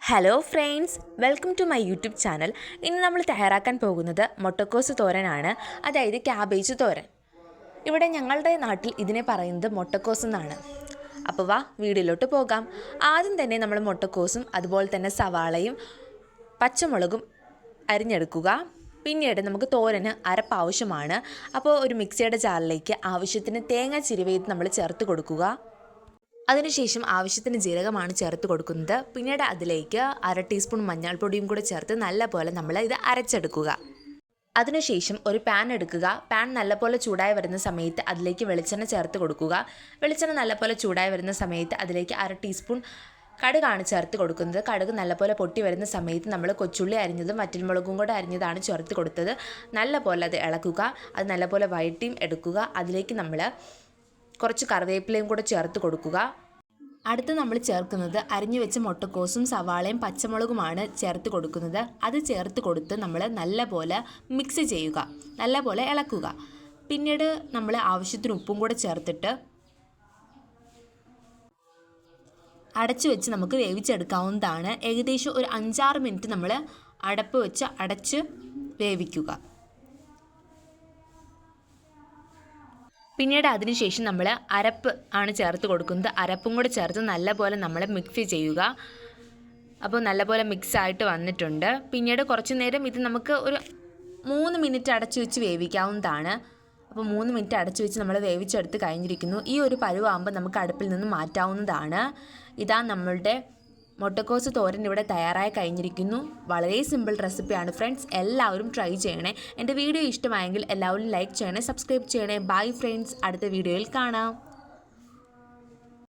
Hello friends, welcome to my YouTube channel. ഇന്ന് നമ്മൾ തയ്യാറാക്കാൻ പോകുന്നത് മുട്ടക്കോസ് തോരനാണ്, അതായത് ക്യാബേജ് തോരൻ. ഇവിടെ ഞങ്ങളുടെ നാട്ടിൽ ഇതിനെ പറയുന്നത് മുട്ടക്കോസ് എന്നാണ്. അപ്പോൾ വാ വീഡിയോയിലോട്ട് പോകാം. ആദ്യം തന്നെ നമ്മൾ മുട്ടക്കോസും അതുപോലെ തന്നെ സവാളയും പച്ചമുളകും അരിഞ്ഞെടുക്കുക. പിന്നീട് നമുക്ക് തോരന് അരപ്പ് ആവശ്യമാണ്. അപ്പോൾ ഒരു മിക്സിയുടെ ജാറിലേക്ക് ആവശ്യത്തിന് തേങ്ങ ചിരവിയത് നമ്മൾ ചേർത്ത് കൊടുക്കുക. അതിനുശേഷം ആവശ്യത്തിന് ജീരകമാണ് ചേർത്ത് കൊടുക്കുന്നത്. പിന്നീട് അതിലേക്ക് 1/2 ടീസ്പൂൺ മഞ്ഞൾപ്പൊടിയും കൂടെ ചേർത്ത് നല്ലപോലെ നമ്മൾ ഇത് അരച്ചെടുക്കുക. അതിനുശേഷം ഒരു പാൻ എടുക്കുക. പാൻ നല്ലപോലെ ചൂടായി വരുന്ന സമയത്ത് അതിലേക്ക് വെളിച്ചെണ്ണ ചേർത്ത് കൊടുക്കുക. വെളിച്ചെണ്ണ നല്ലപോലെ ചൂടായി വരുന്ന സമയത്ത് അതിലേക്ക് 1/2 ടീസ്പൂൺ കടുകാണ് ചേർത്ത് കൊടുക്കുന്നത്. കടുക് നല്ലപോലെ പൊട്ടി വരുന്ന സമയത്ത് നമ്മൾ കൊച്ചുള്ളി അരിഞ്ഞതും വറ്റൽമുളകും കൂടെ അരിഞ്ഞതാണ് ചേർത്ത് കൊടുത്തത്. നല്ലപോലെ അത് ഇളക്കുക. അത് നല്ലപോലെ വഴറ്റിയും എടുക്കുക. അതിലേക്ക് നമ്മൾ കുറച്ച് കറിവേപ്പിലയും കൂടെ ചേർത്ത് കൊടുക്കുക. അടുത്ത് നമ്മൾ ചേർക്കുന്നത് അരിഞ്ഞു വെച്ച മുട്ടക്കോസും സവാളയും പച്ചമുളകുമാണ് ചേർത്ത് കൊടുക്കുന്നത്. അത് ചേർത്ത് കൊടുത്ത് നമ്മൾ നല്ലപോലെ മിക്സ് ചെയ്യുക, നല്ലപോലെ ഇളക്കുക. പിന്നീട് നമ്മൾ ആവശ്യത്തിന് ഉപ്പും കൂടെ ചേർത്തിട്ട് അടച്ചു വെച്ച് നമുക്ക് വേവിച്ചെടുക്കാവുന്നതാണ്. ഏകദേശം ഒരു 5-6 മിനിറ്റ് നമ്മൾ അടപ്പ് വെച്ച് അടച്ച് വേവിക്കുക. പിന്നീട് അതിനുശേഷം നമ്മൾ അരപ്പ് ആണ് ചേർത്ത് കൊടുക്കുന്നത്. അരപ്പും കൂടെ ചേർത്ത് നല്ലപോലെ നമ്മൾ മിക്സ് ചെയ്യുക. അപ്പോൾ നല്ലപോലെ മിക്സ് ആയിട്ട് വന്നിട്ടുണ്ട്. പിന്നീട് കുറച്ച് നേരം ഇത് നമുക്ക് ഒരു 3 മിനിറ്റ് അടച്ചു വെച്ച് വേവിക്കാവുന്നതാണ്. അപ്പോൾ 3 മിനിറ്റ് അടച്ചു വെച്ച് നമ്മൾ വേവിച്ചെടുത്ത് കഴിഞ്ഞിരിക്കുന്നു. ഈ ഒരു പരുവാകുമ്പോൾ നമുക്ക് അടുപ്പിൽ നിന്ന് മാറ്റാവുന്നതാണ്. ഇതാ നമ്മളുടെ മുട്ടക്കോസ് തോരൻ ഇവിടെ തയ്യാറായി കഴിഞ്ഞിരിക്കുന്നു. വളരെ സിമ്പിൾ റെസിപ്പിയാണ് ഫ്രണ്ട്സ്, എല്ലാവരും ട്രൈ ചെയ്യണേ. എൻ്റെ വീഡിയോ ഇഷ്ടമായെങ്കിൽ എല്ലാവരും ലൈക്ക് ചെയ്യണേ, സബ്സ്ക്രൈബ് ചെയ്യണേ. ബൈ ഫ്രണ്ട്സ്, അടുത്ത വീഡിയോയിൽ കാണാം.